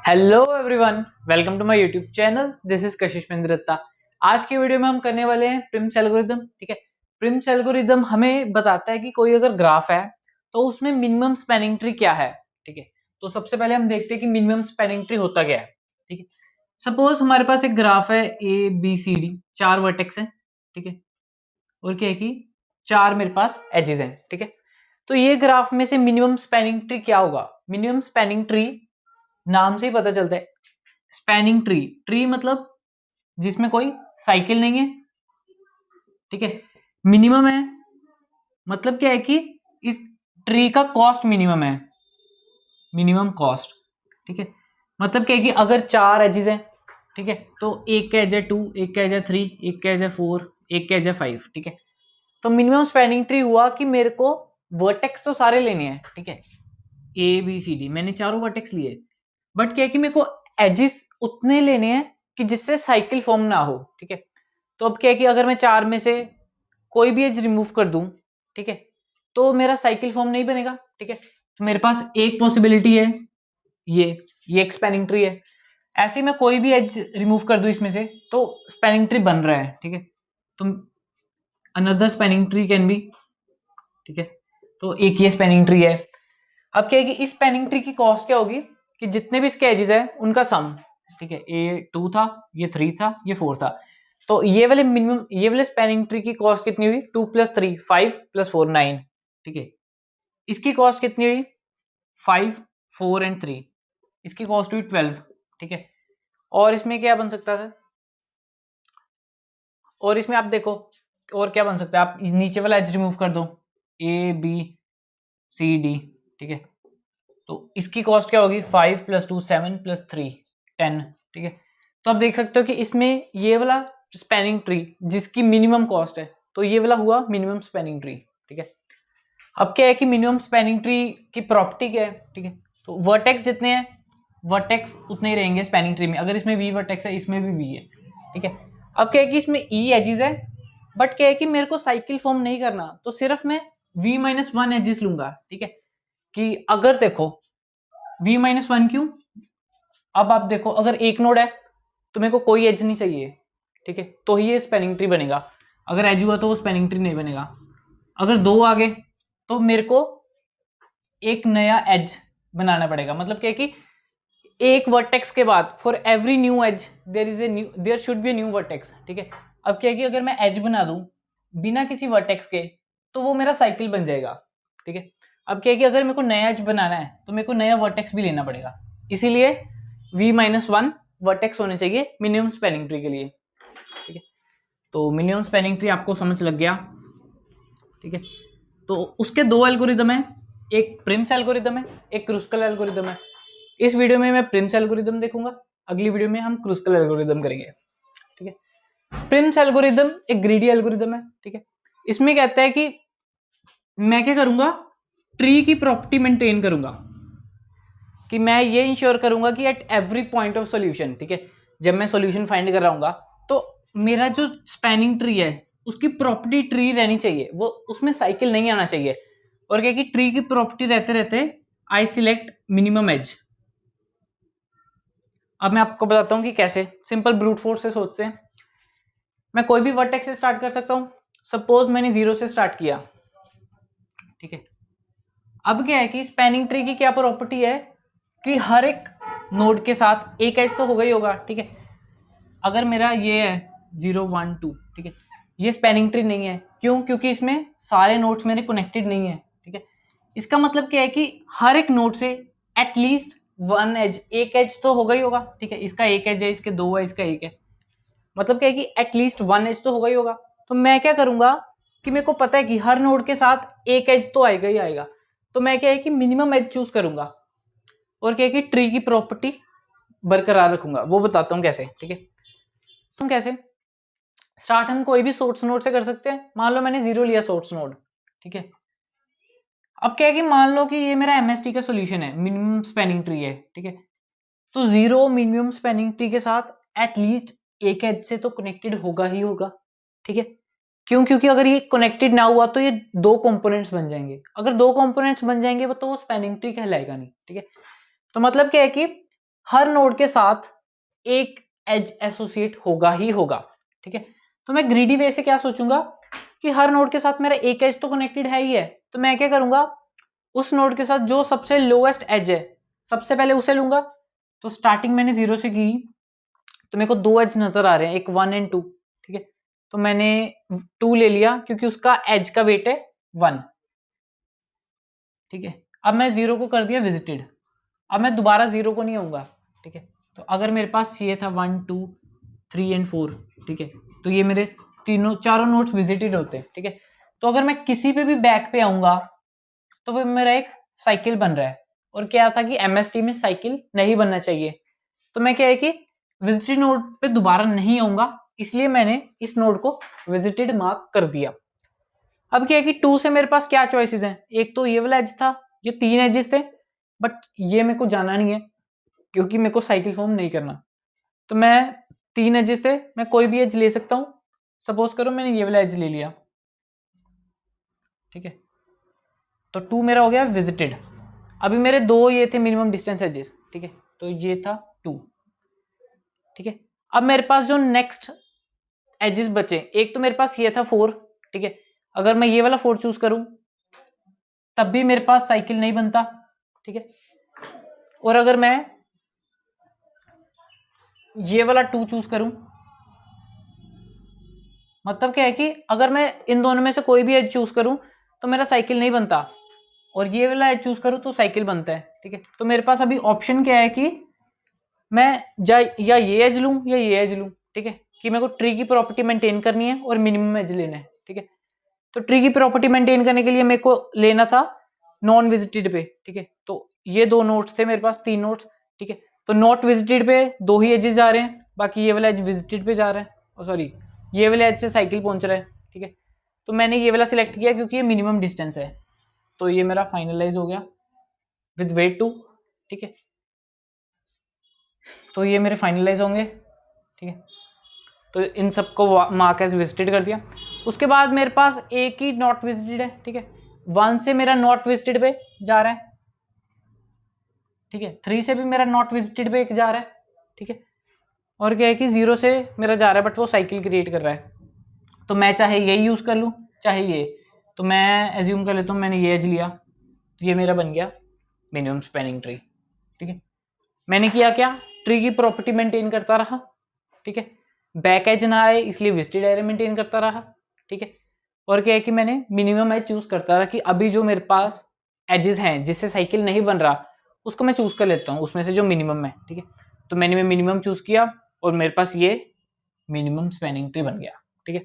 Hello everyone, welcome to my YouTube channel. This is Kashish Mahendra Dutta. आज की video में हम करने वाले हैं प्रिम्स एल्गोरिदम। ठीक है, प्रिम्स एल्गोरिदम हमें बताता है कि कोई अगर ग्राफ है तो उसमें मिनिमम स्पैनिंग ट्री क्या है। ठीक है, तो सबसे पहले हम देखते हैं कि मिनिमम स्पैनिंग ट्री होता क्या है। ठीक है, सपोज हमारे पास एक ग्राफ है ए बी सी डी, चार वर्टेक्स हैं। ठीक है, और क्या है कि चार मेरे पास एजेस हैं। ठीक है, तो ये ग्राफ में से मिनिमम स्पैनिंग ट्री क्या होगा। मिनिमम स्पैनिंग ट्री नाम से ही पता चलता है। स्पैनिंग ट्री, ट्री मतलब जिसमें कोई साइकिल नहीं है। ठीक है, मिनिमम है मतलब क्या है कि इस ट्री का कॉस्ट मिनिमम है, मिनिमम कॉस्ट। ठीक है, मतलब क्या है कि अगर चार एजेस हैं, ठीक है, तो एक का एज है 2, एक का एज है 3, एक का एज है 4, एक का एज है 5। ठीक है, तो मिनिमम स्पैनिंग ट्री हुआ कि मेरे को वर्टेक्स तो सारे लेने हैं। ठीक है, ए बी सी डी मैंने चारों वर्टेक्स लिए, बट क्या है कि मेरे को एजिस उतने लेने हैं कि जिससे साइकिल फॉर्म ना हो। ठीक है, तो अब क्या है कि अगर मैं चार में से कोई भी एज रिमूव कर दूं, ठीक है, तो मेरा साइकिल फॉर्म नहीं बनेगा। ठीक है, तो मेरे पास एक पॉसिबिलिटी है, ये एक स्पैनिंग ट्री है। ऐसे ही मैं कोई भी एज रिमूव कर दूं इसमें से तो स्पैनिंग ट्री बन रहा है। ठीक है, तो another spanning tree can be. ठीक है, तो एक ये स्पैनिंग ट्री है। अब क्या है कि इस स्पैनिंग ट्री की कॉस्ट क्या होगी कि जितने भी इसके एजेस है उनका सम। ठीक है, ए 2 था, ये 3 था, ये 4 था, तो ये वाले मिनिमम, ये वाले स्पैनिंग ट्री की कॉस्ट कितनी हुई, 2 + 3 5 + 4 9। ठीक है, इसकी कॉस्ट कितनी हुई, 5 4 एंड 3, इसकी कॉस्ट हुई 12। ठीक है, और इसमें क्या बन सकता था, और इसमें आप देखो और क्या बन सकता है। आप नीचे वाला एज रिमूव कर दो, ए बी सी डी। ठीक है, तो इसकी कॉस्ट क्या होगी, 5 + 2 7 + 3 10। ठीक है, तो आप देख सकते हो कि इसमें ये वाला स्पैनिंग ट्री जिसकी मिनिमम कॉस्ट है, तो ये वाला हुआ मिनिमम स्पैनिंग ट्री। ठीक है, अब क्या है कि मिनिमम स्पैनिंग ट्री की प्रॉपर्टी क्या है। ठीक है, तो वर्टेक्स जितने हैं, वर्टेक्स उतने ही रहेंगे स्पैनिंग ट्री में। अगर इसमें वी वर्टेक्स है, इसमें भी वी है। ठीक है, अब क्या है कि इसमें ई एजिस है, बट क्या है कि मेरे को साइकिल फॉर्म नहीं करना, तो सिर्फ मैं v-1 एजिस लूंगा। ठीक है, कि अगर देखो v-1 क्यों, अब आप देखो अगर एक नोड है तो मेरे को कोई एज नहीं चाहिए। ठीक है, तो ही ये स्पैनिंग ट्री बनेगा। अगर एज हुआ तो वो स्पैनिंग ट्री नहीं बनेगा। अगर दो आ गए तो मेरे को एक नया एज बनाना पड़ेगा। मतलब क्या है कि एक वर्टेक्स के बाद for every new edge there should be a new vertex. ठीक है, अब क्या है कि अगर मैं एज बना दूं बिना किसी वर्टेक्स के तो वो मेरा साइकिल बन जाएगा। ठीक है, अब क्या है कि अगर मेरे को नया एज बनाना है तो मेरे को नया वर्टेक्स भी लेना पड़ेगा। इसीलिए v-1 वर्टेक्स होने चाहिए मिनिमम स्पैनिंग ट्री के लिए। ठीक है, तो मिनिमम स्पैनिंग ट्री आपको समझ लग गया। ठीक है, तो उसके दो एल्गोरिदम है, एक प्रिम्स एल्गोरिदम है, एक क्रुस्कल एल्गोरिदम है। इस वीडियो में मैं प्रिम्स एल्गोरिदम देखूंगा, अगली वीडियो में हम क्रुस्कल एल्गोरिदम करेंगे। ठीक है, प्रिम्स एल्गोरिदम एक ग्रीडी एल्गोरिदम है। ठीक है, इसमें कहता है कि मैं क्या करूंगा, ट्री की प्रॉपर्टी मेंटेन करूंगा, कि मैं ये इंश्योर करूंगा कि at every point of solution, ठीक है, जब मैं सॉल्यूशन फाइंड कर रहा हूँ तो मेरा जो स्पैनिंग ट्री है उसकी प्रॉपर्टी ट्री रहनी चाहिए, वो उसमें साइकिल नहीं आना चाहिए। और क्या कि ट्री की प्रॉपर्टी रहते रहते आई सिलेक्ट मिनिमम एज। अब मैं आपको बताता हूँ कि कैसे। सिंपल ब्रूट फोर्स से सोचते हैं, मैं कोई भी वर्टेक्स से स्टार्ट कर सकता हूँ। सपोज मैंने 0 से स्टार्ट किया। ठीक है, अब क्या है कि स्पैनिंग ट्री की क्या प्रॉपर्टी है कि हर एक नोड के साथ एक एज तो होगा ही होगा। ठीक है, अगर मेरा ये है 0 1 2, ठीक है, ये स्पैनिंग ट्री नहीं है। क्यों, क्योंकि इसमें सारे नोड्स मेरे कनेक्टेड नहीं है। ठीक है, इसका मतलब क्या है कि हर एक नोड से एटलीस्ट वन एज, एक एज तो होगा ही होगा। ठीक है, इसका एक एज है, इसके दो है, इसका एक है, मतलब क्या है कि एटलीस्ट वन एज तो होगा ही होगा। तो मैं क्या करूंगा कि मेरे को पता है कि हर नोड के साथ एक एज तो आएगा ही आएगा, तो मैं क्या है कि मिनिमम एज चूज करूंगा। और क्या है कि ट्री की प्रॉपर्टी बरकरार रखूंगा, वो बताता हूं कैसे। ठीक है, तुम कैसे स्टार्ट हम कोई भी सोर्स नोड से कर सकते हैं। मान लो मैंने 0 लिया सोर्स नोड। ठीक है, अब क्या है कि मान लो कि ये मेरा एमएसटी का सॉल्यूशन है, मिनिमम स्पैनिंग ट्री है। ठीक है, तो 0 मिनिमम स्पैनिंग ट्री के साथ एटलीस्ट एक एज से तो कनेक्टेड होगा ही होगा। ठीक है, क्यों, क्योंकि अगर ये कनेक्टेड ना हुआ तो ये दो कंपोनेंट्स बन जाएंगे। अगर दो कंपोनेंट्स बन जाएंगे वो तो वो स्पैनिंग ट्री कहलाएगा नहीं। ठीक है, तो मतलब क्या है कि हर नोड के साथ एक एज एसोसिएट होगा ही होगा, ठीक है। तो मैं ग्रीडी वे से क्या सोचूंगा कि हर नोड के साथ मेरा एक एज तो कनेक्टेड है ही है, तो मैं क्या करूंगा, उस नोड के साथ जो सबसे लोएस्ट एज है सबसे पहले उसे लूंगा। तो स्टार्टिंग मैंने 0 से की, तो मेरे को दो एज नजर आ रहे हैं, एक 1 एंड 2, ठीक है। तो मैंने 2 ले लिया क्योंकि उसका एज का वेट है 1, ठीक है। अब मैं 0 को कर दिया विजिटेड, अब मैं दोबारा 0 को नहीं आऊंगा, ठीक है। तो अगर मेरे पास ये था 1 2 3 एंड 4, ठीक है, तो ये मेरे चारों नोट्स विजिटेड होते हैं, ठीक है। तो अगर मैं किसी पे भी बैक पे आऊंगा तो वो मेरा एक साइकिल बन रहा है, और क्या था कि एमएसटी में साइकिल नहीं बनना चाहिए। तो मैं क्या है कि विजिटेड नोड पे दोबारा नहीं आऊंगा, इसलिए मैंने इस नोड को विजिटेड मार्क कर दिया। अब क्या है कि 2 से मेरे पास क्या चॉइसेस हैं, एक तो ये वाला एज था, ये 3 एजेस थे, बट ये मेरे को जाना नहीं है क्योंकि मेरे को साइकिल फॉर्म नहीं करना। तो मैं 3 एजेस थे, मैं कोई भी एज ले सकता हूं। सपोज करो मैंने ये वाला एज ले लिया, ठीक है। तो 2 मेरा हो गया विजिटेड। अभी मेरे दो ये थे मिनिमम डिस्टेंस एजेस, ठीक है। तो ये था 2, ठीक है। अब मेरे पास जो नेक्स्ट एजेस बचे, एक तो मेरे पास ये था 4, ठीक है। अगर मैं ये वाला 4 चूज करूं तब भी मेरे पास साइकिल नहीं बनता, ठीक है। और अगर मैं ये वाला 2 चूज करूं, मतलब क्या है कि अगर मैं इन दोनों में से कोई भी एज चूज करूं तो मेरा साइकिल नहीं बनता, और ये वाला एज चूज करूं तो साइकिल बनता है, ठीक है। तो मेरे पास अभी ऑप्शन क्या है कि मैं या ये एज लूं या ये एज लूं, ठीक है, कि मेरे को ट्री की प्रॉपर्टी मेंटेन करनी है और मिनिमम एज लेना है, ठीक है। तो ट्री की प्रॉपर्टी मेंटेन करने के लिए मेरे को लेना था नॉन विजिटेड पे, ठीक है। तो ये दो नोट्स थे मेरे पास, 3 नोट्स, ठीक है। तो नॉट विजिटेड पे 2 ही एजेस जा रहे हैं, बाकी ये वाला एज विजिटेड पे जा रहा है, सॉरी ये वाला एज से साइकिल पहुंच रहा है, ठीक है। तो मैंने ये वाला सिलेक्ट किया क्योंकि ये मिनिमम डिस्टेंस है। तो ये मेरा फाइनलाइज हो गया विद वेट 2, ठीक है। तो ये मेरे फाइनलाइज होंगे, ठीक है। तो इन सबको मार्क एज विजिटेड कर दिया। उसके बाद मेरे पास एक ही नॉट विजिटेड है, ठीक है। 1 से मेरा नॉट विजिटेड पे जा रहा है, ठीक है। 3 से भी मेरा नॉट विजिटेड पे जा रहा है, ठीक है। और क्या है कि 0 से मेरा जा रहा है बट वो साइकिल क्रिएट कर रहा है। तो मैं चाहे ये यूज कर लूँ चाहे ये, तो मैं एज्यूम कर लेता हूँ मैंने ये एज लिया, तो ये मेरा बन गया मिनिमम स्पैनिंग ट्री, ठीक है। मैंने किया क्या, ट्री की प्रॉपर्टी मेंटेन करता रहा, ठीक है। बैक एज ना आए इसलिए विजिटेड एरिया मेंटेन करता रहा, ठीक है। और क्या है कि मैंने मिनिमम एज चूज करता रहा कि अभी जो मेरे पास एजेस हैं जिससे साइकिल नहीं बन रहा उसको मैं चूज कर लेता हूँ उसमें से जो मिनिमम है, ठीक है। तो मैंने मिनिमम चूज किया और मेरे पास ये मिनिमम स्पैनिंग ट्री बन गया, ठीक है।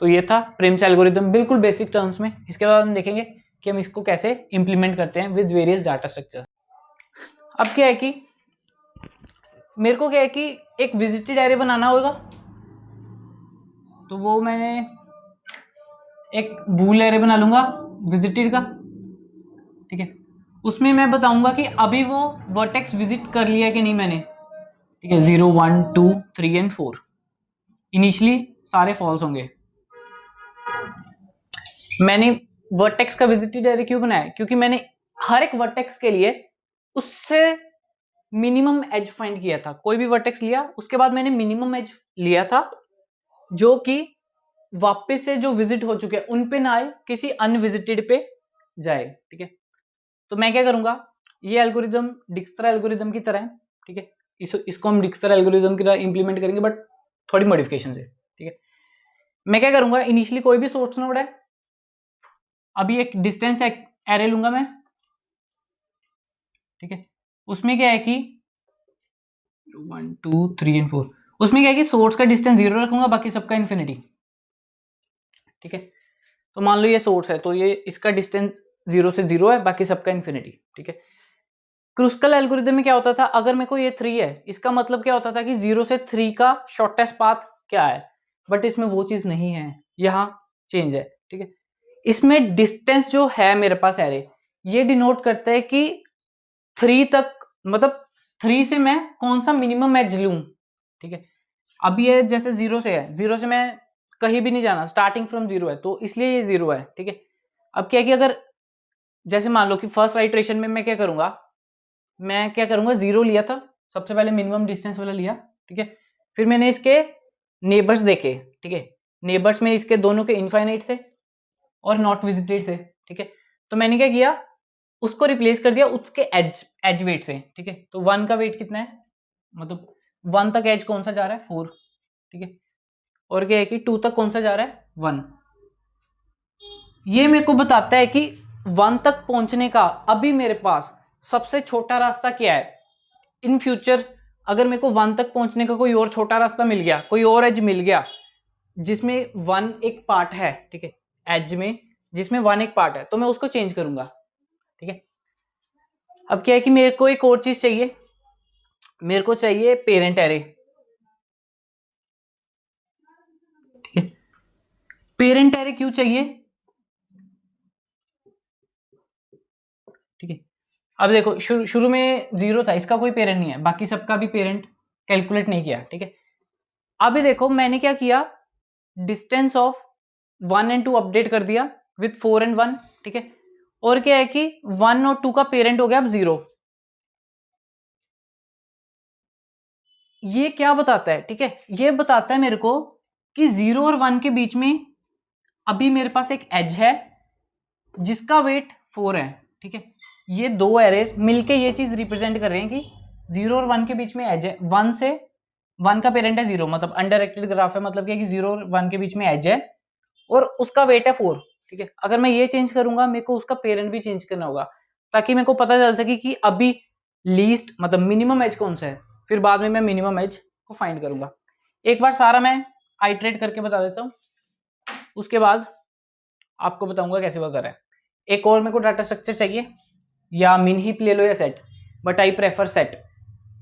तो ये था प्रिम्स एल्गोरिथम बिल्कुल बेसिक टर्म्स में। इसके बाद हम देखेंगे कि हम इसको कैसे इंप्लीमेंट करते हैं विद वेरियस डाटा स्ट्रक्चर्स। अब क्या है कि मेरे को क्या है कि एक विजिटेड एरे बनाना होगा, तो वो मैंने एक बूल एरे बना लूंगा विजिटेड का, ठीक है। उसमें मैं बताऊंगा कि अभी वो वर्टेक्स विजिट कर लिया कि नहीं मैंने, ठीक है। 0 1 2 3 एंड 4 इनिशियली सारे फॉल्स होंगे। मैंने वर्टेक्स का विजिटेड एरे क्यों बनाया, क्योंकि मैंने हर एक वर्टेक्स के लिए उससे मिनिमम एज फाइंड किया था। कोई भी वर्टेक्स लिया उसके बाद मैंने मिनिमम एज लिया था जो कि वापस से जो विजिट हो चुके हैं उन पे ना आए, किसी अनविजिटेड पे जाए, ठीक है। तो मैं क्या करूंगा, ये एल्गोरिदम डिक्सरा एल्गोरिदम की तरह है, ठीक है। इसको हम डिक्सरा एल्गोरिदम की तरह इंप्लीमेंट करेंगे बट थोड़ी मॉडिफिकेशन से, ठीक है। मैं क्या करूंगा, इनिशियली कोई भी सोर्स नोड है, अभी एक डिस्टेंस एरे लूंगा मैं, ठीक है। उसमें क्या है कि 1 2 3 एंड 4, उसमें क्या है कि सोर्स का डिस्टेंस 0 रखूंगा बाकी सबका इन्फिनिटी, ठीक है। तो मान लो ये सोर्स है तो ये इसका डिस्टेंस 0 से 0 है बाकी सबका इन्फिनिटी, ठीक है। क्रूस्कल एल्गोरिथम में क्या होता था, अगर मेरे को ये 3 है इसका मतलब क्या होता था कि 0 से 3 का शॉर्टेस्ट पाथ क्या है, बट इसमें वो चीज नहीं है, यहाँ चेंज है, ठीक है। इसमें डिस्टेंस जो है मेरे पास एरे, ये डिनोट करता है कि 3 तक, मतलब 3 से मैं कौन सा मिनिमम एज लूं, ठीक है। अब ये जैसे 0 से है, 0 से मैं कहीं भी नहीं जाना, स्टार्टिंग फ्रॉम 0 है तो इसलिए ये 0 है, ठीक है। अब क्या है कि अगर जैसे मान लो कि फर्स्ट आइट्रेशन में मैं क्या करूंगा 0 लिया था, सबसे पहले मिनिमम डिस्टेंस वाला लिया, ठीक है। फिर मैंने इसके नेबर्स देखे, ठीक है। नेबर्स में इसके दोनों के इनफाइनाइट थे और नॉट विजिटेड थे, ठीक है। तो मैंने क्या किया, उसको रिप्लेस कर दिया उसके एज वेट से, ठीक है। तो 1 का वेट कितना है, मतलब 1 तक एज कौन सा जा रहा है 4, ठीक है। और क्या है कि 2 तक कौन सा जा रहा है 1। ये मेरे को बताता है कि 1 तक पहुंचने का अभी मेरे पास सबसे छोटा रास्ता क्या है। इन फ्यूचर अगर मेरे को 1 तक पहुंचने का कोई और छोटा रास्ता मिल गया, कोई और एज मिल गया जिसमें 1 एक पार्ट है, ठीक है, एज में जिसमें 1 एक पार्ट है, तो मैं उसको चेंज करूंगा, ठीक है। अब क्या है कि मेरे को एक और चीज चाहिए, मेरे को चाहिए पेरेंट एरे, ठीक है। पेरेंट एरे क्यों चाहिए, ठीक है। अब देखो शुरू में 0 था, इसका कोई पेरेंट नहीं है, बाकी सबका भी पेरेंट कैलकुलेट नहीं किया, ठीक है। अभी देखो मैंने क्या किया, डिस्टेंस ऑफ 1 एंड 2 अपडेट कर दिया विथ 4 एंड 1, ठीक है। और क्या है कि 1 और 2 का पेरेंट हो गया अब 0। ये क्या बताता है, ठीक है, ये बताता है मेरे को कि 0 और 1 के बीच में अभी मेरे पास एक एज है जिसका वेट 4 है, ठीक है। ये दो एरेज मिलके ये चीज रिप्रेजेंट कर रहे हैं कि 0 और 1 के बीच में एज है, 1 से 1 का पेरेंट है 0, मतलब अनडायरेक्टेड ग्राफ है, मतलब क्या कि 0 और 1 के बीच में एज है और उसका वेट है 4, ठीक है। अगर मैं ये चेंज करूंगा मेरे को उसका पेरेंट भी चेंज करना होगा ताकि मेरे को पता चल सके कि अभी लीस्ट मतलब मिनिमम एज कौन सा है, फिर बाद में मैं मिनिमम एज को फाइंड करूंगा। एक बार सारा मैं आइट्रेट करके बता देता हूँ, उसके बाद आपको बताऊंगा कैसे वर्क कर रहा है। एक और मेरे को डाटा स्ट्रक्चर चाहिए, या मिन हीप ले लो या set, but I prefer set.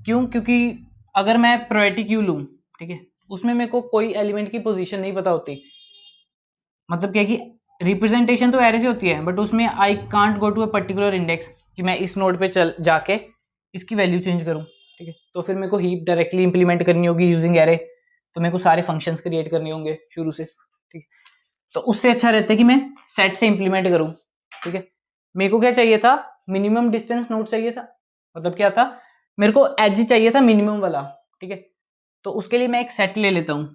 क्यों, क्योंकि अगर मैं प्रायोरिटी क्यू लूँ, ठीक है, उसमें मेरे को कोई एलिमेंट की पोजीशन नहीं पता होती, मतलब क्या कि रिप्रेजेंटेशन तो एरे से होती है बट उसमें I can't go to a particular index कि मैं इस नोड पे चल जाके इसकी वैल्यू चेंज करूं, ठीक है। तो फिर मेरे को हीप डायरेक्टली इंप्लीमेंट करनी होगी यूजिंग एरे, तो मेरे को सारे फंक्शंस क्रिएट करने होंगे शुरू से, ठीक है। तो उससे अच्छा रहता है कि मैं सेट से इंप्लीमेंट करूं, ठीक है। मेरे को क्या चाहिए था, मिनिमम डिस्टेंस नोड चाहिए था, मतलब क्या था, मेरे को एज चाहिए था मिनिमम वाला, ठीक है। तो उसके लिए मैं एक सेट ले लेता हूं,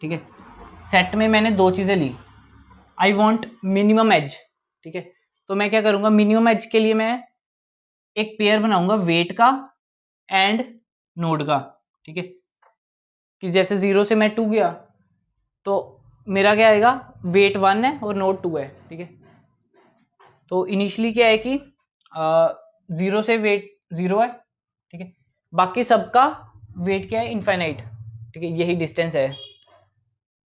ठीक है। सेट में मैंने दो चीजें ली, आई वॉन्ट मिनिमम एज, ठीक है। तो मैं क्या करूंगा, मिनिमम एज के लिए मैं एक पेयर बनाऊंगा वेट का एंड नोड का, ठीक है। कि जैसे 0 से मैं 2 गया तो मेरा क्या आएगा, वेट 1 है और नोड 2 है, ठीक है। तो इनिशियली क्या है कि 0 से वेट 0 है, ठीक है। बाकी सबका वेट क्या है, इनफाइनाइट, ठीक है, यही डिस्टेंस है।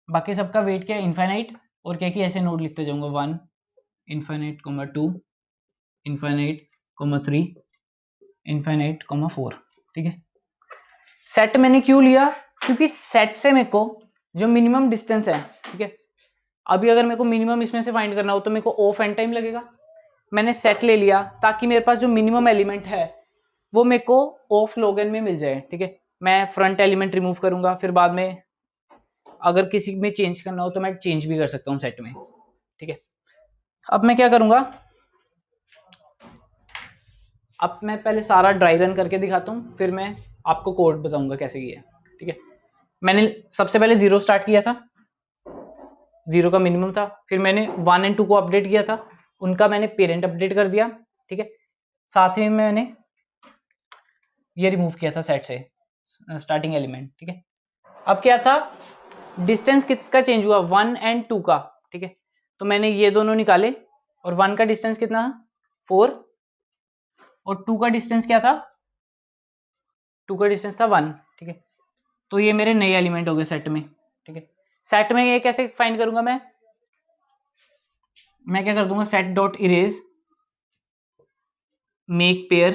बाकी सबका वेट क्या है, इनफाइनाइट। और क्या कि ऐसे नोड लिखते जाऊंगा, 1 इनफाइनाइट, 2 इनफाइनाइट, 3 इनफाइनाइट, 4, ठीक है। सेट मैंने क्यों लिया, क्योंकि सेट से मेरे को जो मिनिमम डिस्टेंस है, ठीक है, अभी अगर मेरे को मिनिमम इसमें से फाइंड करना हो तो मेरे को ऑफ एंड टाइम लगेगा। मैंने सेट ले लिया ताकि मेरे पास जो मिनिमम एलिमेंट है वो मेरे को ऑफ लॉग एन में मिल जाए, ठीक है। मैं फ्रंट एलिमेंट रिमूव करूंगा, फिर बाद में अगर किसी में चेंज करना हो तो मैं चेंज भी कर सकता हूँ सेट में, ठीक है। अब मैं क्या करूंगा, अब मैं पहले सारा ड्राई रन करके दिखाता हूँ, फिर मैं आपको कोड बताऊंगा कैसे किया, ठीक है। मैंने सबसे पहले 0 स्टार्ट किया था, 0 का मिनिमम था, फिर मैंने 1 एंड 2 को अपडेट किया था, उनका मैंने पेरेंट अपडेट कर दिया, ठीक है। साथ ही मैंने ये रिमूव किया था सेट से स्टार्टिंग एलिमेंट, ठीक है। अब क्या था, डिस्टेंस कितना चेंज हुआ, 1 एंड 2 का, ठीक है। तो मैंने ये दोनों निकाले और 1 का डिस्टेंस कितना था 4 और 2 का डिस्टेंस क्या था, 2 का डिस्टेंस था 1, ठीक है। तो ये मेरे नए एलिमेंट हो गए सेट में, ठीक है। सेट में ये कैसे फाइंड करूंगा, मैं क्या कर दूंगा, set dot erase make pair,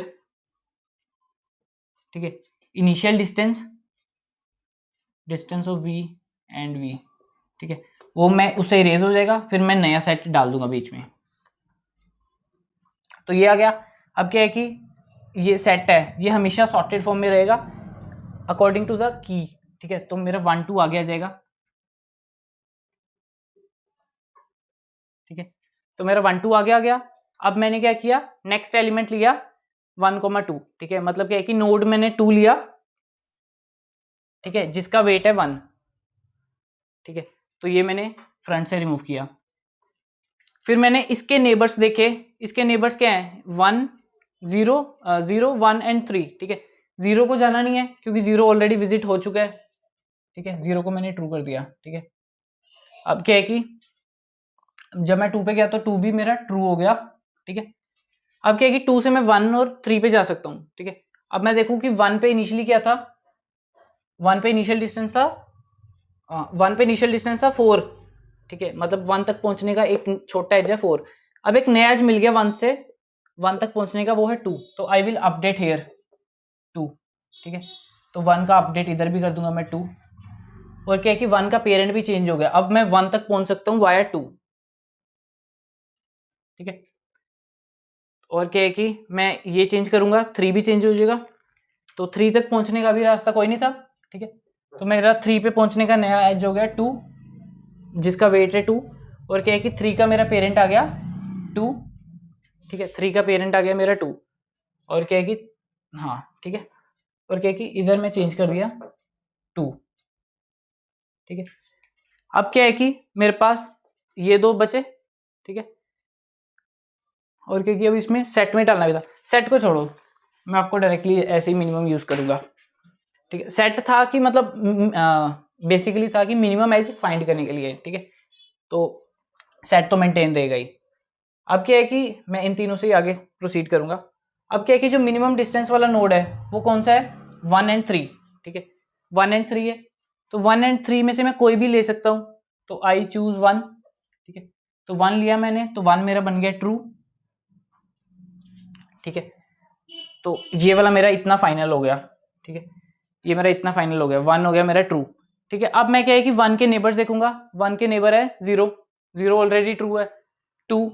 ठीक है, initial distance, distance of v and v, ठीक है, वो मैं उससे इरेज हो जाएगा, फिर मैं नया सेट डाल दूंगा बीच में। तो ये आ गया। अब क्या है कि ये सेट है, ये हमेशा सॉर्टेड फॉर्म में रहेगा अकॉर्डिंग टू द की, ठीक है। तो मेरा 1 2 आगे आ जाएगा, ठीक है। तो मेरा 1 2 आगे आ गया। अब मैंने क्या किया, नेक्स्ट एलिमेंट लिया 1,2, ठीक है, मतलब क्या है कि नोड मैंने 2 लिया, ठीक है, जिसका वेट है 1, ठीक है, तो ये मैंने फ्रंट से रिमूव किया। फिर मैंने इसके नेबर्स देखे, इसके नेबर्स क्या है 1 0 0 1 एंड 3, ठीक है, 0 को जाना नहीं है क्योंकि 0 ऑलरेडी विजिट हो चुका है, ठीक है, 0 को मैंने ट्रू कर दिया, ठीक है। अब क्या है कि जब मैं 2 पे गया तो 2 भी मेरा ट्रू हो गया, ठीक है। अब क्या है कि 2 से मैं 1 और 3 पे जा सकता हूँ, ठीक है। अब मैं देखूं कि 1 पे इनिशियली क्या था, 1 पे इनिशियल डिस्टेंस था 1 पे इनिशियल डिस्टेंस था 4, ठीक है, मतलब 1 तक पहुंचने का एक छोटा एज है 4। अब एक नया एज मिल गया 1 से 1 तक पहुंचने का, वो है 2, तो आई विल अपडेट हेयर 2, ठीक है, तो 1 का अपडेट इधर भी कर दूंगा मैं 2, और क्या है कि 1 का पेरेंट भी चेंज हो गया, अब मैं 1 तक पहुंच सकता हूँ वाया 2, ठीक है। और क्या है कि मैं ये चेंज करूंगा 3 भी चेंज हो जाएगा, तो 3 तक पहुंचने का भी रास्ता कोई नहीं था, ठीक है, तो मेरा 3 पे पहुंचने का नया एज हो गया 2, जिसका वेट है 2, और क्या है कि 3 का मेरा पेरेंट आ गया 2, ठीक है, 3 का पेरेंट आ गया मेरा 2, और क्या है कि हाँ ठीक है, और क्या है कि इधर मैं चेंज कर दिया 2, ठीक है। अब क्या है कि मेरे पास ये 2 बचे, ठीक है, और क्या है कि अब इसमें सेट में डालना भी था, सेट को छोड़ो, मैं आपको डायरेक्टली ऐसे ही मिनिमम यूज करूंगा, ठीक है। सेट था कि मतलब बेसिकली था कि मिनिमम एज फाइंड करने के लिए, ठीक है, तो सेट तो मेंटेन रहेगा ही। अब क्या है कि मैं इन तीनों से ही आगे प्रोसीड करूंगा। अब क्या है कि जो मिनिमम डिस्टेंस वाला नोड है वो कौन सा है 1 एंड 3, ठीक है, 1 एंड 3 है, तो 1 एंड 3 में से मैं कोई भी ले सकता हूं, तो आई चूज 1, ठीक है, तो 1 लिया मैंने, तो 1 मेरा बन गया ट्रू, ठीक है, तो ये वाला मेरा इतना फाइनल हो गया, ठीक है, ये मेरा इतना फाइनल हो गया, 1 हो गया मेरा ट्रू, ठीक है। अब मैं क्या है कि 1 के नेबर्स देखूंगा, 1 के नेबर है 0, 0 ऑलरेडी ट्रू है, 2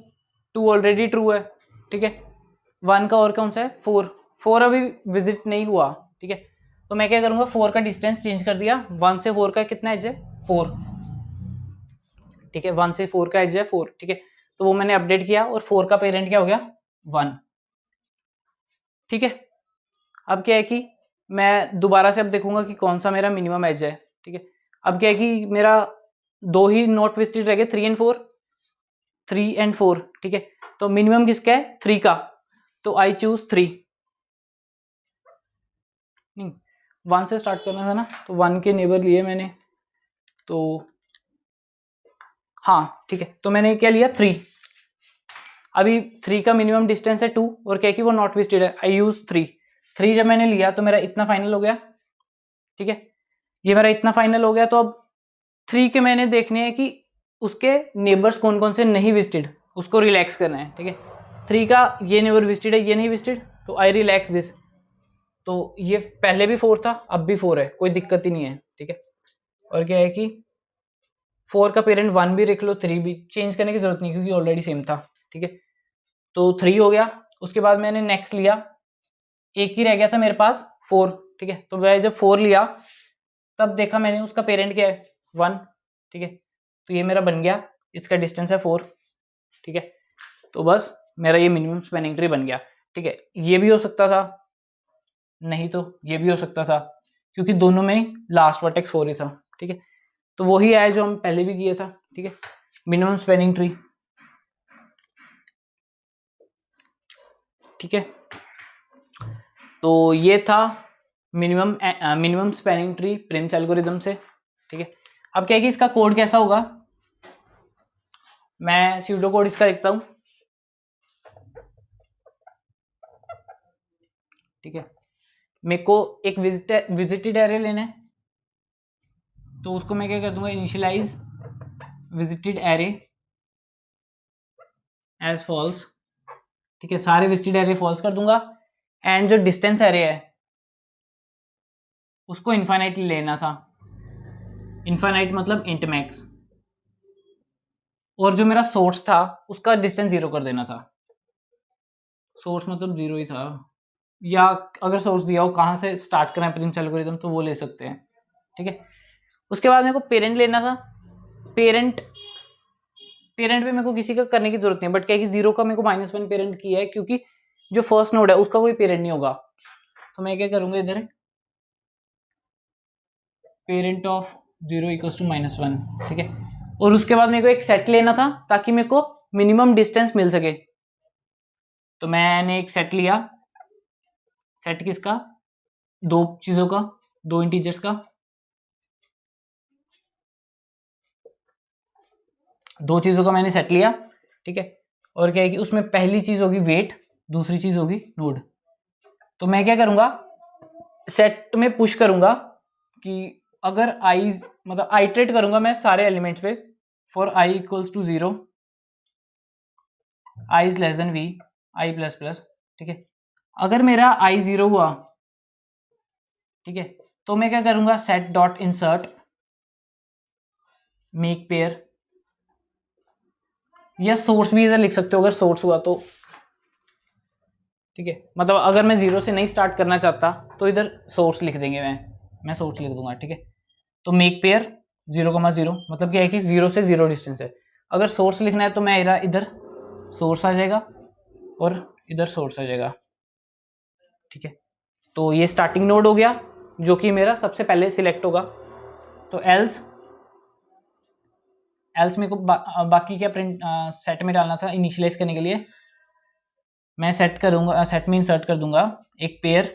2 ऑलरेडी ट्रू है, ठीक है, 1 का और कौन सा है 4, 4 अभी विजिट नहीं हुआ, ठीक है, तो मैं क्या करूंगा 4 का डिस्टेंस चेंज कर दिया, 1 से 4 का कितना एज है 4, ठीक है, 1 से 4 का एज है 4, ठीक है, तो वो मैंने अपडेट किया, और 4 का पेरेंट क्या हो गया 1, ठीक है। अब क्या है कि मैं दोबारा से अब देखूंगा कि कौन सा मेरा मिनिमम एज है, ठीक है। अब क्या है कि मेरा 2 ही नॉट विजिटेड रह गए, 3 एंड 4, 3 एंड 4, ठीक है, तो मिनिमम किसका है 3 का, तो आई चूज 3, नहीं 1 से स्टार्ट करना था ना, तो 1 के नेबर लिए मैंने, तो हाँ ठीक है, तो मैंने क्या लिया 3, अभी 3 का मिनिमम डिस्टेंस है 2, और क्या है कि वो नॉट विजिटेड है, आई यूज 3 जब मैंने लिया तो मेरा इतना फाइनल हो गया, ठीक है, ये मेरा इतना फाइनल हो गया, तो अब 3 के मैंने देखने हैं कि उसके नेबर्स कौन कौन से नहीं विजिटेड, उसको रिलैक्स करना है, ठीक है, 3 का ये नेबर विजिटेड है, ये नहीं विजिटेड, तो आई रिलैक्स दिस, तो ये पहले भी 4 था अब भी 4 है, कोई दिक्कत ही नहीं है, ठीक है। और क्या है कि 4 का पेरेंट 1 भी रख लो, 3 भी, चेंज करने की जरूरत नहीं क्योंकि ऑलरेडी सेम था, ठीक है, तो 3 हो गया। उसके बाद मैंने नेक्स्ट लिया, एक ही रह गया था मेरे पास 4, ठीक है, तो मैं जब 4 लिया तब देखा मैंने उसका पेरेंट क्या है 1, ठीक है, तो ये मेरा बन गया, इसका डिस्टेंस है 4, ठीक है, तो बस मेरा ये मिनिमम स्पैनिंग ट्री बन गया, ठीक है। ये भी हो सकता था, नहीं तो ये भी हो सकता था, क्योंकि दोनों में लास्ट वर्टेक्स 4 ही था, ठीक है, तो वही आया जो हम पहले भी किया था, ठीक है, मिनिमम स्पैनिंग ट्री, ठीक है, तो ये था minimum spanning tree Prim's algorithm से, ठीक है। अब क्या है कि इसका कोड कैसा होगा, मैं स्यूडो कोड इसका लिखता हूं, ठीक है, मेरे को एक विजिटेड एरे लेना है, तो उसको मैं क्या कर दूंगा initialise visited array as false, ठीक है, सारे विजिटेड एरे फॉल्स कर दूंगा, एंड जो डिस्टेंस एरे है उसको इन्फाइनाइट लेना था, इन्फाइनाइट मतलब इंट मैक्स, और जो मेरा सोर्स था उसका डिस्टेंस 0 कर देना था, सोर्स मतलब 0 ही था, या अगर सोर्स दिया हो कहाँ से स्टार्ट करना है प्रिम्स एल्गोरिथम तो वो ले सकते हैं, ठीक है। उसके बाद मेरे को पेरेंट लेना था, पेरेंट पे मेरे को किसी का करने की जरूरत नहीं है, बट क्या है कि 0 का मेरे को -1 पेरेंट किया है, क्योंकि जो फर्स्ट नोड है उसका कोई पेरेंट नहीं होगा, तो मैं क्या करूंगा इधर पेरेंट ऑफ 0 इक्वल्स टू -1, ठीक है। और उसके बाद मेरे को एक सेट लेना था ताकि मेरे को मिनिमम डिस्टेंस मिल सके, तो मैंने एक सेट लिया। सेट किसका? दो चीजों का, दो इंटीजर्स का, दो चीजों का मैंने सेट लिया, ठीक है। और क्या है कि उसमें पहली चीज होगी वेट, दूसरी चीज होगी नोड। तो मैं क्या करूंगा, सेट में पुश करूंगा कि अगर आई मतलब आइटरेट करूंगा मैं सारे एलिमेंट्स पे for i equals to 0, i is less than v, i plus plus, ठीक है। अगर मेरा आई 0 हुआ, ठीक है, तो मैं क्या करूंगा, set dot insert make pair, या सोर्स भी इधर लिख सकते हो अगर सोर्स हुआ तो, ठीक है। मतलब अगर मैं 0 से नहीं स्टार्ट करना चाहता तो इधर सोर्स लिख देंगे, मैं सोर्स लिख दूंगा, ठीक है। तो मेक पेयर 0,0 मतलब क्या है कि 0 से 0 डिस्टेंस है। अगर सोर्स लिखना है तो मैं इधर सोर्स आ जाएगा और इधर सोर्स आ जाएगा, ठीक है। तो ये स्टार्टिंग नोड हो गया जो कि मेरा सबसे पहले सिलेक्ट होगा। तो एल्स मेरे को बाकी क्या प्रिंट सेट में डालना था इनिशियलाइज करने के लिए, मैं सेट करूंगा, सेट में इंसर्ट कर दूंगा एक पेयर,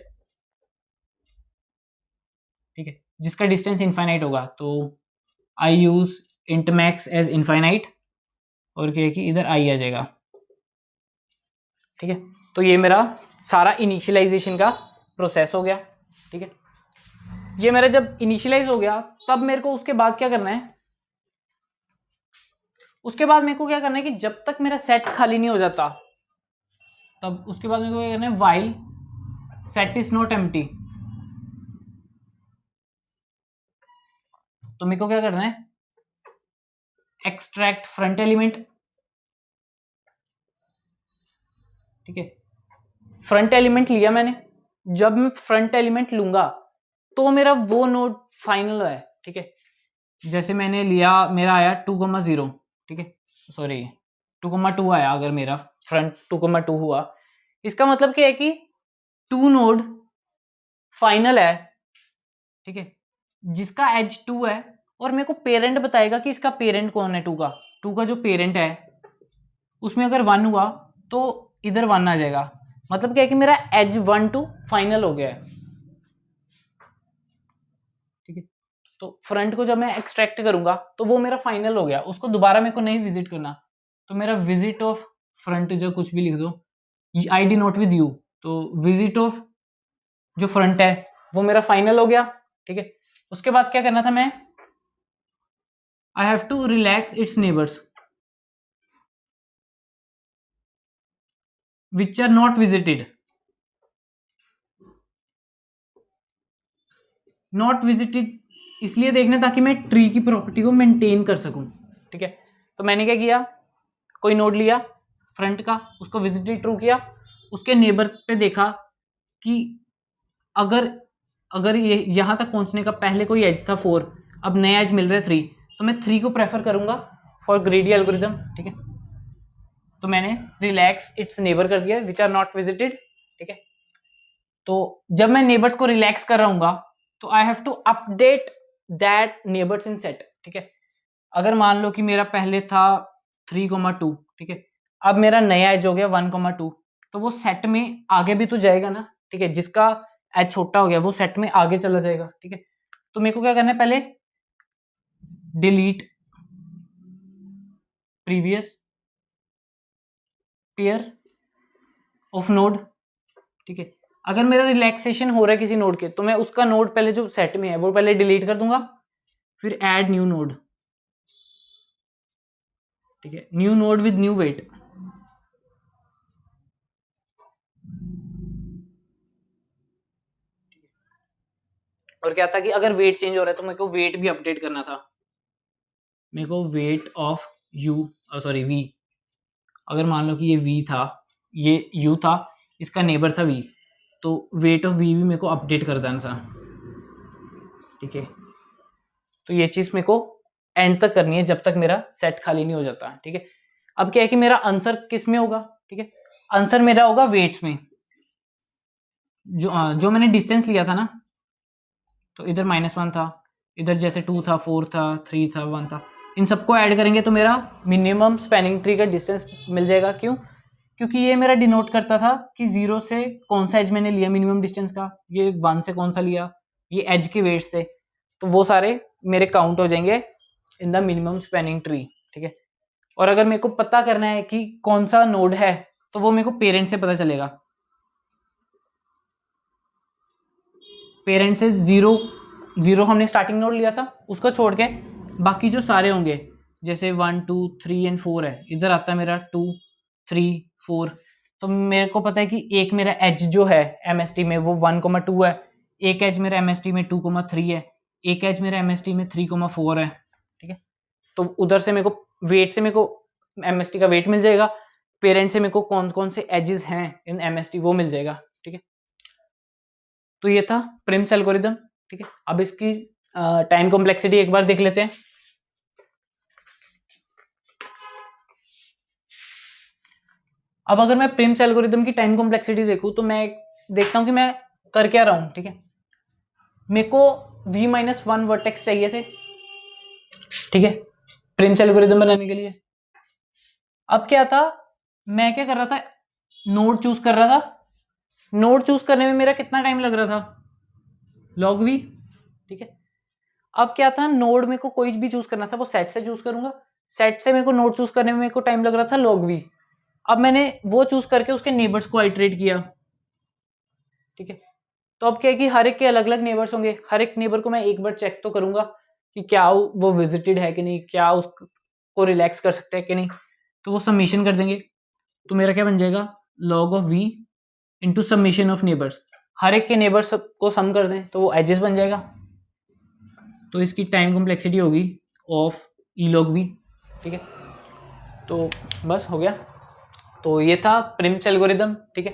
ठीक है, जिसका डिस्टेंस इनफाइनाइट होगा। तो I use int max as infinite, और क्या है कि इधर आई आ जाएगा, ठीक है। तो ये मेरा सारा इनिशियलाइजेशन का प्रोसेस हो गया, ठीक है। ये मेरा जब इनिशियलाइज हो गया तब मेरे को उसके बाद क्या करना है, उसके बाद मेरे को क्या करना है कि जब तक मेरा सेट खाली नहीं हो जाता तब उसके बाद मेरे को क्या करना है, while set is not empty. तो मेरे को क्या करना है, एक्सट्रैक्ट फ्रंट एलिमेंट, ठीक है। फ्रंट एलिमेंट लिया मैंने, जब मैं फ्रंट एलिमेंट लूंगा तो मेरा वो नोड फाइनल है, ठीक है। जैसे मैंने लिया, मेरा आया 2,0, ठीक है, सॉरी 2,2 आया, अगर मेरा फ्रंट 2,2 हुआ, इसका मतलब क्या है कि 2 नोड फाइनल है, ठीक है, जिसका एज 2 है, और मेरे को पेरेंट बताएगा कि इसका पेरेंट कौन है, 2 का जो पेरेंट है उसमें अगर 1 हुआ तो इधर 1 आ जाएगा, मतलब क्या है कि मेरा एज 1 2 फाइनल हो गया है, ठीक है। तो फ्रंट को जब मैं एक्सट्रैक्ट करूंगा तो वो मेरा फाइनल हो गया, उसको दोबारा मेरे को नहीं विजिट करना, तो मेरा विजिट ऑफ फ्रंट जो कुछ भी लिख दो, I D not with you, तो विजिट ऑफ जो फ्रंट है वो मेरा फाइनल हो गया, ठीक है। उसके बाद क्या करना था, मैं I have to relax its neighbours which are not visited, not visited इसलिए देखना ताकि मैं ट्री की प्रॉपर्टी को मेंटेन कर सकूं, ठीक है। तो मैंने क्या किया, कोई नोड लिया फ्रंट का, उसको विजिटेड ट्रू किया, उसके नेबर पे देखा कि अगर अगर ये यहां तक पहुंचने का पहले कोई एज था 4, अब नया एज मिल रहा है 3, तो मैं 3 को प्रेफर करूंगा फॉर ग्रेडी एल्गोरिथम, ठीक है। तो मैंने रिलैक्स इट्स नेबर कर दिया विच आर नॉट विजिटेड, ठीक है। तो जब मैं नेबर्स को रिलैक्स कर रहा हूँ तो I have to update that neighbours in set, ठीक है। अगर मान लो कि मेरा पहले था 3,2, ठीक है, अब मेरा नया एज हो गया 1,2, तो वो सेट में आगे भी तो जाएगा ना, ठीक है, जिसका एज छोटा हो गया वो सेट में आगे चला जाएगा, ठीक है। तो मेरे को क्या करना है, पहले delete previous pair of node, ठीक है। अगर मेरा रिलैक्सेशन हो रहा है किसी नोड के तो मैं उसका नोड पहले जो सेट में है वो पहले डिलीट कर दूंगा, फिर ऐड न्यू नोड, ठीक है, new node with new weight, और क्या था कि अगर वेट चेंज हो रहा है तो मेरे को वेट भी अपडेट करना था, मेरे को weight of u sorry v, अगर मान लो कि ये वी था, ये यू था, इसका नेबर था वी, तो वेट ऑफ वी भी मेरे को अपडेट कर देना था, ठीक है। तो ये चीज मेरे को एंड तक करनी है जब तक मेरा सेट खाली नहीं हो जाता, ठीक है। अब क्या है कि मेरा आंसर किस में होगा, ठीक है, आंसर मेरा होगा वेट्स में। जो मैंने डिस्टेंस लिया था ना, तो इधर -1 था, इधर जैसे 2 था, 4 था, 3 था, 1 था, इन सबको ऐड करेंगे तो मेरा मिनिमम स्पैनिंग ट्री का डिस्टेंस मिल जाएगा। क्यों? क्योंकि ये मेरा डिनोट करता था कि 0 से कौन सा एज मैंने लिया मिनिमम डिस्टेंस का, ये 1 से कौन सा लिया, ये एज के वेट से, तो वो सारे मेरे काउंट हो जाएंगे in the minimum spanning tree. ठीक है। और अगर मेरे को पता करना है कि कौन सा नोड है, तो वो मेरे को पेरेंट से पता चलेगा। पेरेंट से 0 हमने स्टार्टिंग नोड लिया था, उसको छोड़ के बाकी जो सारे होंगे, जैसे 1 2 3 एंड 4 है, इधर आता है मेरा 2 3 4, तो मेरे को पता है कि एक मेरा एज जो है एमएसटी में वो 1,2 है, एक एज मेरा एमएसटी में 2,3 है, एक एज मेरा एमएसटी में 3,4 है। ठीक है। तो उधर से मेरे को वेट से मेरे को एमएसटी का वेट मिल जाएगा, पेरेंट से मेरे को कौन कौन से एजेस हैं इन एमएसटी वो मिल जाएगा। ठीक है। तो ये था प्रिम्स एल्गोरिदम। ठीक है। अब इसकी टाइम कॉम्प्लेक्सिटी एक बार देख लेते हैं। अब अगर मैं प्रिम्स एल्गोरिदम की टाइम कॉम्प्लेक्सिटी देखूं तो मैं देखता हूं कि मैं कर क्या रहा हूं। ठीक है। मेरे को v-1 वर्टेक्स चाहिए थे। ठीक है। प्रिम्स एल्गोरिदम बनाने के लिए अब क्या था, मैं क्या कर रहा था, नोड चूज कर रहा था। नोड चूज करने में मेरा कितना टाइम लग रहा था, log v। ठीक है। अब क्या था, नोड मेरे को कोई भी चूज करना था, वो सेट से चूज करूंगा, सेट से मेरे को नोड चूज करने में मेरे को टाइम लग रहा था log v। अब मैंने वो चूज करके उसके नेबर्स को आइटरेट किया। ठीक है। तो अब क्या है कि हर एक के अलग अलग नेबर्स होंगे, हर एक नेबर को मैं एक बार चेक तो करूंगा कि क्या वो विजिटेड है कि नहीं, क्या उसको रिलैक्स कर सकते हैं कि नहीं, तो वो सबमिशन कर देंगे। तो मेरा क्या बन जाएगा, log of v into submission of neighbours, हर एक के नेबर्स को सम कर दें तो वो एजेस बन जाएगा। तो इसकी टाइम कॉम्प्लेक्सिटी होगी ऑफ ई log v। ठीक है। तो बस हो गया। तो ये था प्रिम्स एल्गोरिदम। ठीक है।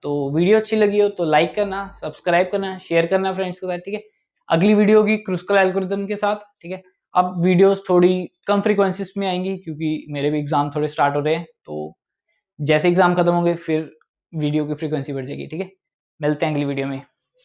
तो वीडियो अच्छी लगी हो तो लाइक करना, सब्सक्राइब करना, शेयर करना फ्रेंड्स के साथ। ठीक है। अगली वीडियो होगी क्रुस्कल एल्गोरिदम के साथ। ठीक है। अब वीडियोस थोड़ी कम फ्रीक्वेंसीज में आएंगी क्योंकि मेरे भी एग्जाम थोड़े स्टार्ट हो रहे हैं, तो जैसे एग्जाम खत्म होंगे फिर वीडियो की फ्रीक्वेंसी बढ़ जाएगी। ठीक है। मिलते हैं अगली वीडियो में।